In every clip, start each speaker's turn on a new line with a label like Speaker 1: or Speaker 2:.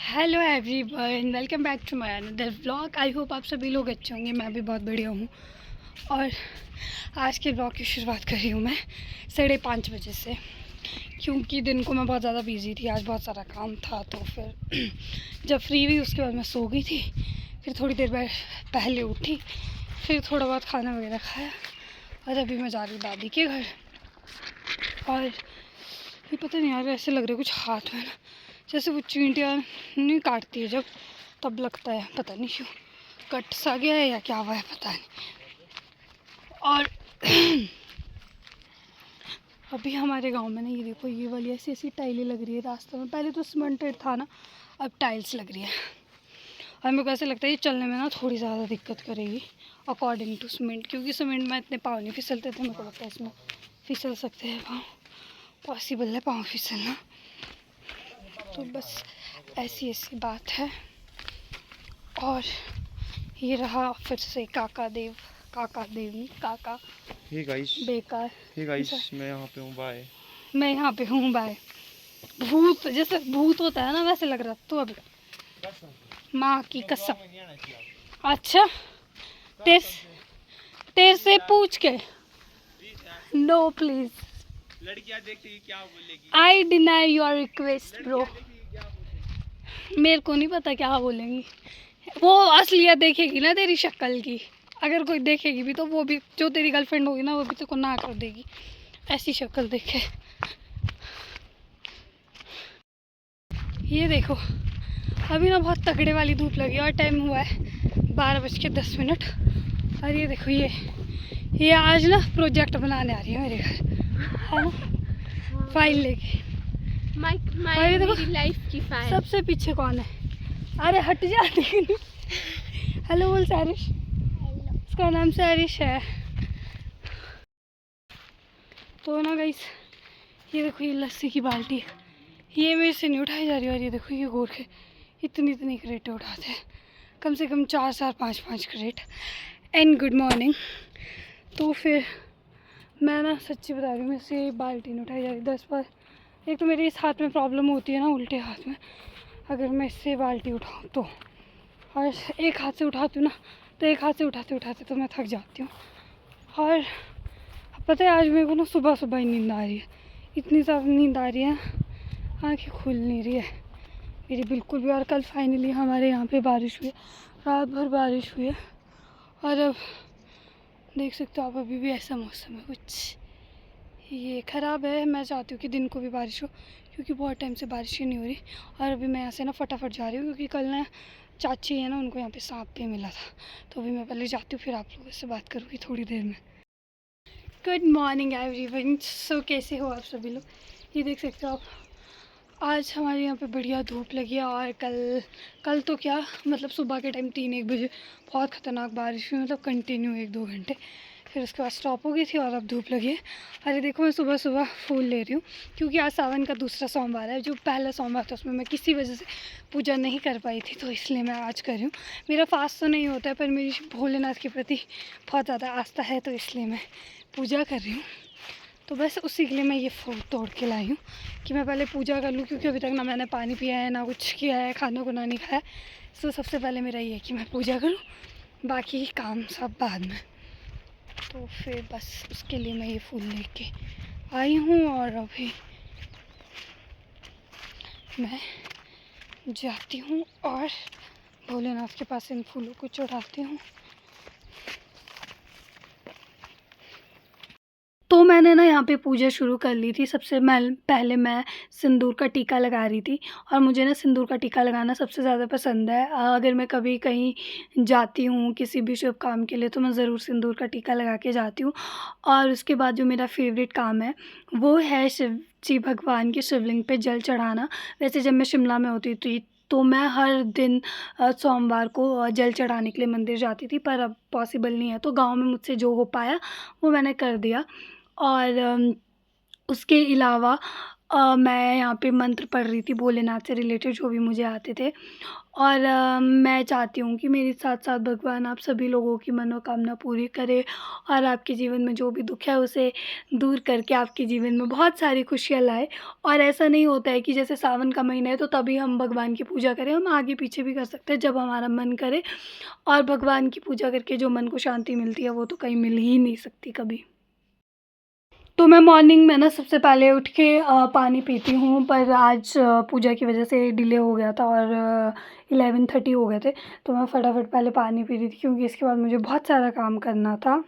Speaker 1: Hello everyone, welcome back to my another vlog. I hope आप सभी लोग अच्छे होंगे। मैं भी बहुत बढ़िया हूँ। और आज के व्लॉग की शुरुआत कर रही हूँ मैं 5:30 बजे से, क्योंकि दिन को मैं बहुत ज़्यादा बिजी थी। आज बहुत सारा काम था, तो फिर जब फ्री हुई उसके बाद मैं सो गई थी। फिर थोड़ी देर बाद पहले उठी, फिर थोड़ा बहुत खाना वगैरह खाया, और अभी मैं जा रही हूँ दादी के घर। और फिर पता नहीं यार, ऐसे लग रहा है कुछ हाथ में ना, जैसे वो चींटियाँ नहीं काटती है जब, तब लगता है। पता नहीं क्यों कट सा गया है या क्या हुआ है, पता नहीं। और अभी हमारे गांव में ना, ये देखो, ये वाली ऐसी ऐसी टाइलें लग रही है रास्ते में। पहले तो सीमेंटेड था ना, अब टाइल्स लग रही है। और मेरे को ऐसे लगता है ये चलने में ना थोड़ी ज़्यादा दिक्कत करेगी अकॉर्डिंग टू सीमेंट, क्योंकि सीमेंट में इतने पाँव नहीं फिसलते थे। मेरे को लगता है इसमें फिसल सकते हैं पाँव, पॉसिबल है पाँव फिसलना। तो बस ऐसी ऐसी बात है। और ये रहा फिर से काका देव नहीं, काका
Speaker 2: हे गाइस
Speaker 1: बेकार।
Speaker 2: मैं यहाँ पे हूँ। बाय।
Speaker 1: मैं यहाँ पे हूँ बाय। भूत, जैसे भूत होता है ना, वैसे लग रहा तो अभी। माँ की कसम। अच्छा, तेरे तेरे से पूछ के। नो प्लीज,
Speaker 2: लड़कियाँ देखेगी क्या बोलेगी?
Speaker 1: I deny your request bro. मेरे को नहीं पता क्या बोलेंगी। वो असलियत देखेगी ना तेरी शक्ल की। अगर कोई देखेगी भी तो वो भी, जो तेरी गर्लफ्रेंड होगी ना, वो भी तेरे को ना कर देगी ऐसी शक्ल देखे। ये देखो, अभी ना बहुत तगड़े वाली धूप लगी और टाइम हुआ है 12:10। और ये देखो, ये आज ना प्रोजेक्ट बनाने आ रही है मेरे घर, है ना, फाइल लेके। अरे देखो,
Speaker 3: मेरी लाइफ की फाइल।
Speaker 1: सबसे पीछे कौन है? अरे हट जा। हेलो बोल सैरिश। उसका नाम सैरिश है। तो ना गाइस, ये देखो, ये लस्सी की बाल्टी है, ये मेरे से नहीं उठाई जा रही। और ये देखो, ये गोरखे इतनी इतनी क्रेटें उठाते हैं, कम से कम 4 5 क्रेट। And good morning. तो फिर मैं ना सच्ची बता रही हूँ, मेरे से बाल्टी नहीं उठाई जा रही 10 बार। एक तो मेरे इस हाथ में प्रॉब्लम होती है ना, उल्टे हाथ में, अगर मैं इससे बाल्टी उठाऊँ तो। और एक हाथ से उठाती हूँ ना, तो एक हाथ से उठाते उठाते तो मैं थक जाती हूँ। और पता है, आज मेरे को ना सुबह सुबह ही नींद आ रही है, इतनी ज़्यादा नींद आ रही है, आँखें खुल नहीं रही है मेरी बिल्कुल भी। और कल फाइनली हमारे यहाँ पे बारिश हुई है, रात भर बारिश हुई है। और अब देख सकते हो आप, अभी भी ऐसा मौसम है कुछ, ये ख़राब है। मैं चाहती हूँ कि दिन को भी बारिश हो, क्योंकि बहुत टाइम से बारिश ही नहीं हो रही। और अभी मैं यहाँ से ना फटाफट जा रही हूँ, क्योंकि कल ना चाची है ना, उनको यहाँ पे सांप भी मिला था। तो अभी मैं पहले जाती हूँ, फिर आप लोगों से बात करूँगी थोड़ी देर में। Good morning everyone. सो कैसे हो आप सभी लोग? ये देख सकते हो आप, आज हमारे यहाँ पे बढ़िया धूप लगी है। और कल तो क्या, मतलब सुबह के टाइम 3-1 बजे बहुत ख़तरनाक बारिश हुई, मतलब कंटिन्यू 1-2 घंटे। फिर उसके बाद स्टॉप हो गई थी और अब धूप लगी है। अरे देखो, मैं सुबह सुबह फूल ले रही हूँ, क्योंकि आज सावन का दूसरा सोमवार है। जो पहला सोमवार था उसमें मैं किसी वजह से पूजा नहीं कर पाई थी, तो इसलिए मैं आज कर रही हूँ। मेरा फास्ट तो नहीं होता है, पर मेरी भोलेनाथ के प्रति बहुत ज़्यादा आस्था है, तो इसलिए मैं पूजा कर रही हूँ। तो बस उसी के लिए मैं ये फूल तोड़ के लाई हूँ, कि मैं पहले पूजा कर लूँ, क्योंकि अभी तक ना मैंने पानी पिया है, ना कुछ किया है, खाना खुना नहीं खाया। तो सबसे पहले मेरा ये है कि मैं पूजा करूँ, बाकी काम सब बाद में। तो फिर बस उसके लिए मैं ये फूल लेके आई हूँ। और अभी मैं जाती हूँ और भोलेनाथ के पास इन फूलों को चढ़ाती हूँ। तो मैंने ना यहाँ पे पूजा शुरू कर ली थी। सबसे पहले मैं सिंदूर का टीका लगा रही थी, और मुझे ना सिंदूर का टीका लगाना सबसे ज़्यादा पसंद है। अगर मैं कभी कहीं जाती हूँ किसी भी शुभ काम के लिए, तो मैं ज़रूर सिंदूर का टीका लगा के जाती हूँ। और उसके बाद जो मेरा फेवरेट काम है वो है शिव जी भगवान के शिवलिंग पे जल चढ़ाना। वैसे जब मैं शिमला में होती थी तो मैं हर दिन सोमवार को जल चढ़ाने के लिए मंदिर जाती थी, पर अब पॉसिबल नहीं है, तो गाँव में मुझसे जो हो पाया वो मैंने कर दिया। और उसके अलावा मैं यहाँ पे मंत्र पढ़ रही थी भोलेनाथ से रिलेटेड जो भी मुझे आते थे। और मैं चाहती हूँ कि मेरे साथ साथ भगवान आप सभी लोगों की मनोकामना पूरी करे और आपके जीवन में जो भी दुख है उसे दूर करके आपके जीवन में बहुत सारी खुशियाँ लाए। और ऐसा नहीं होता है कि जैसे सावन का महीना है तो तभी हम भगवान की पूजा करें, हम आगे पीछे भी कर सकते हैं जब हमारा मन करे। और भगवान की पूजा करके जो मन को शांति मिलती है वो तो कहीं मिल ही नहीं सकती कभी। तो मैं मॉर्निंग में ना सबसे पहले उठ के पानी पीती हूँ, पर आज पूजा की वजह से डिले हो गया था और 11:30 हो गए थे, तो मैं फटाफट पहले पानी पी रही थी क्योंकि इसके बाद मुझे बहुत सारा काम करना था।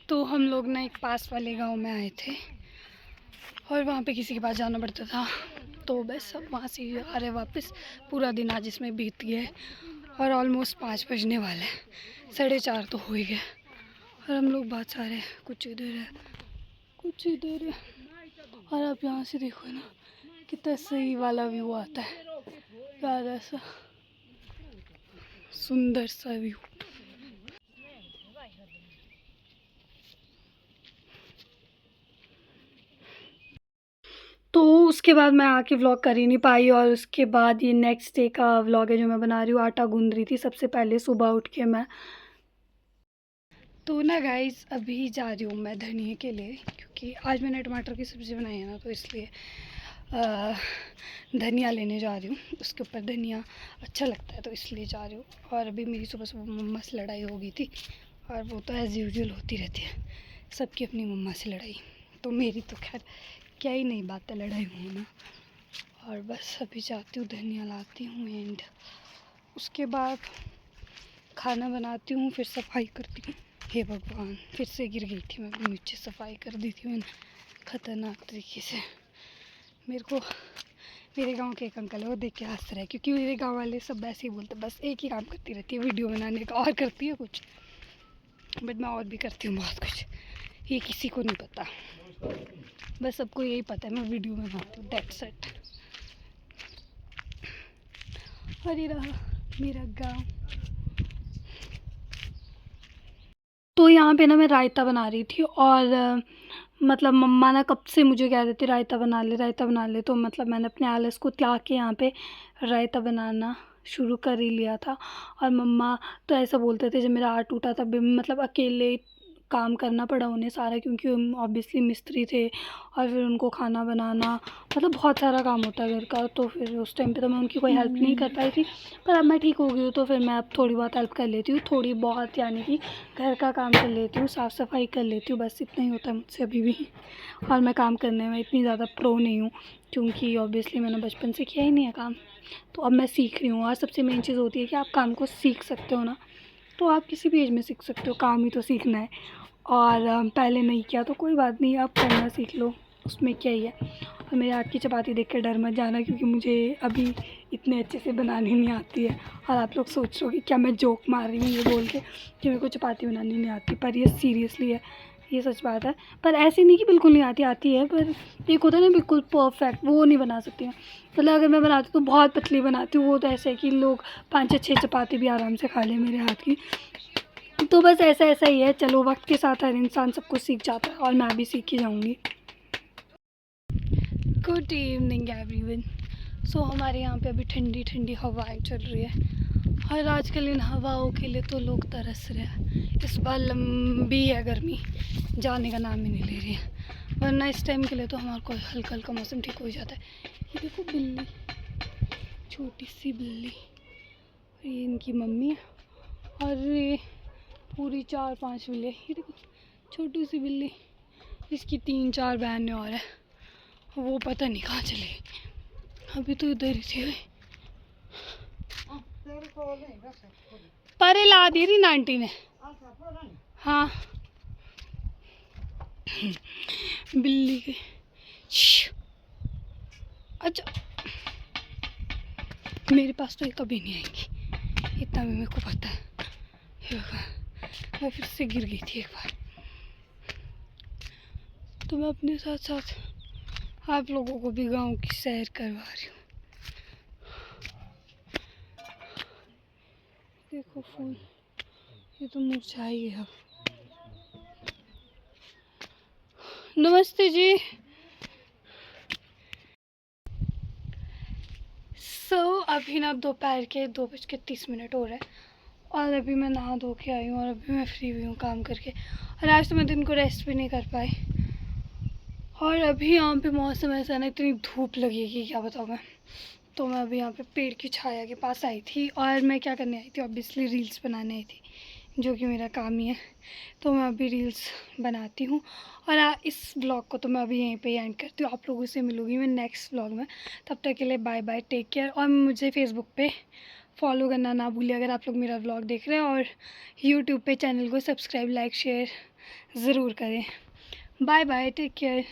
Speaker 1: तो हम लोग ना एक पास वाले गांव में आए थे और वहाँ पे किसी के पास जाना पड़ता था, तो बस अब वहाँ से आ रहे वापस। पूरा दिन आज इसमें बीत गया है और ऑलमोस्ट 5 बजने वाले हैं, 4:30 तो हो ही गए। और हम लोग बहुत सारे हैं, कुछ इधर है कुछ इधर है। और आप यहाँ से देखो ना कितना सही वाला व्यू आता है, प्यारा सा सुंदर सा व्यू। तो उसके बाद मैं आके व्लॉग कर ही नहीं पाई और उसके बाद ये नेक्स्ट डे का व्लॉग है जो मैं बना रही हूँ। आटा गूंद रही थी सबसे पहले सुबह उठ के मैं। तो ना गाइस अभी जा रही हूँ मैं धनिया के लिए, क्योंकि आज मैंने टमाटर की सब्ज़ी बनाई है ना, तो इसलिए धनिया लेने जा रही हूँ। उसके ऊपर धनिया अच्छा लगता है तो इसलिए जा रही हूँ। और अभी मेरी सुबह सुबह मम्मा से लड़ाई हो गई थी, और वो तो एज़ यूजुअल होती रहती है, सबकी अपनी मम्मा से लड़ाई। तो मेरी तो खैर क्या ही नहीं बात है लड़ाई होना। और बस अभी जाती हूँ धनिया लाती हूँ एंड उसके बाद खाना बनाती हूँ, फिर सफाई करती हूँ। हे भगवान, फिर से गिर गई थी मैं नीचे, सफाई कर दी थी मैंने ख़तरनाक तरीके से। मेरे को मेरे गांव के एक अंकल है, वो देख के हंस रहे हैं, क्योंकि मेरे गांव वाले सब ऐसे ही बोलते बस एक ही काम करती रहती है वीडियो बनाने का, और करती है कुछ, बट मैं और भी करती हूँ बहुत कुछ, ये किसी को नहीं पता, बस सबको यही पता है मैं वीडियो बनाती हूँ, दैट्स इट। और ये रहा मेरा गाँव। तो यहाँ पे ना मैं रायता बना रही थी और मतलब मम्मा ना कब से मुझे कह रही थी रायता बना ले रायता बना ले, तो मतलब मैंने अपने आलस को त्याग के यहाँ पे रायता बनाना शुरू कर ही लिया था। और मम्मा तो ऐसा बोलते थे, जब मेरा हाथ टूटा तब भी मतलब अकेले काम करना पड़ा उन्हें सारा, क्योंकि ऑब्वियसली मिस्त्री थे और फिर उनको खाना बनाना, मतलब बहुत सारा काम होता है घर का। तो फिर उस टाइम पे तो मैं उनकी कोई हेल्प नहीं कर पाई थी, पर अब मैं ठीक हो गई हूँ तो फिर मैं अब थोड़ी बहुत हेल्प कर लेती हूँ, थोड़ी बहुत यानी कि घर का काम कर लेती हूँ, साफ़ सफाई कर लेती हूँ, बस इतना ही होता है मुझसे अभी भी। और मैं काम करने में इतनी ज़्यादा प्रो नहीं हूँ, क्योंकि ऑब्वियसली मैंने बचपन से किया ही नहीं है काम, तो अब मैं सीख रही हूँ। और सबसे मेन चीज़ होती है कि आप काम को सीख सकते हो ना, तो आप किसी भी एज में सीख सकते हो, काम ही तो सीखना है। और पहले नहीं किया तो कोई बात नहीं, आप करना सीख लो, उसमें क्या ही है। और मेरे हाथ की चपाती देख के डर मत जाना, क्योंकि मुझे अभी इतने अच्छे से बनानी नहीं आती है। और आप लोग सोच रहे हो कि क्या मैं जोक मार रही हूँ ये बोल के कि मेरे को चपाती बनानी नहीं आती, पर ये सीरियसली है, ये सच बात है। पर ऐसी नहीं कि बिल्कुल नहीं आती, आती है, पर एक होता है ना बिल्कुल परफेक्ट, वो नहीं बना सकती मैं। मतलब अगर मैं बनाती हूँ तो बहुत पतली बनाती हूँ, वो तो ऐसे है कि लोग 5 या 6 चपाती भी आराम से खा लें मेरे हाथ की। तो बस ऐसा ऐसा ही है, चलो वक्त के साथ हर इंसान सब कुछ सीख जाता है और मैं भी सीख ही जाऊँगी। Good evening everyone. सो हमारे यहाँ पे अभी ठंडी ठंडी हवाएं चल रही है और आजकल इन हवाओं के लिए तो लोग तरस रहे हैं। इस बार लंबी है गर्मी, जाने का नाम ही नहीं ले रही है, वरना इस टाइम के लिए तो हमारे को हल्का हल्का मौसम ठीक हो ही जाता है। ये देखो बिल्ली, छोटी सी बिल्ली, ये इनकी मम्मी है और ये पूरी 4-5 बिल्ली, ये देखो छोटी सी बिल्ली, इसकी 3-4 बहनें और है, वो पता नहीं कहाँ चले गई, अभी तो इधर ही थे। परे ला दी थी आंटी ने, हाँ बिल्ली के। अच्छा मेरे पास तो ये कभी नहीं आएंगी, इतना भी मेरे को पता है। मैं फिर से गिर गई थी एक बार, तो मैं अपने साथ साथ आप लोगों को भी गांव की सैर करवा रही हूँ। देखो फूल, ये तो मुरझा ही गया। नमस्ते जी, अभी ना दोपहर के 2:30 हो रहे हैं और अभी मैं नहा धो के आई हूँ और अभी मैं फ्री हुई हूँ काम करके। और आज तो मैं दिन को रेस्ट भी नहीं कर पाई। और अभी यहाँ पे मौसम ऐसा ना, इतनी धूप लगेगी क्या बताऊँ मैं। तो मैं अभी यहाँ पे पेड़ की छाया के पास आई थी और मैं क्या करने आई थी, ऑब्वियसली रील्स बनाने आई थी, जो कि मेरा काम ही है। तो मैं अभी रील्स बनाती हूँ और इस व्लॉग को तो मैं अभी यहीं पे एंड करती हूँ। आप लोगों से मिलूँगी मैं नेक्स्ट व्लॉग में। तब तक के लिए बाय बाय, टेक केयर। और मुझे फेसबुक पे फॉलो करना ना भूलिए अगर आप लोग मेरा व्लॉग देख रहे हैं, और यूट्यूब पे चैनल को सब्सक्राइब, लाइक, शेयर ज़रूर करें। Bye bye, take care.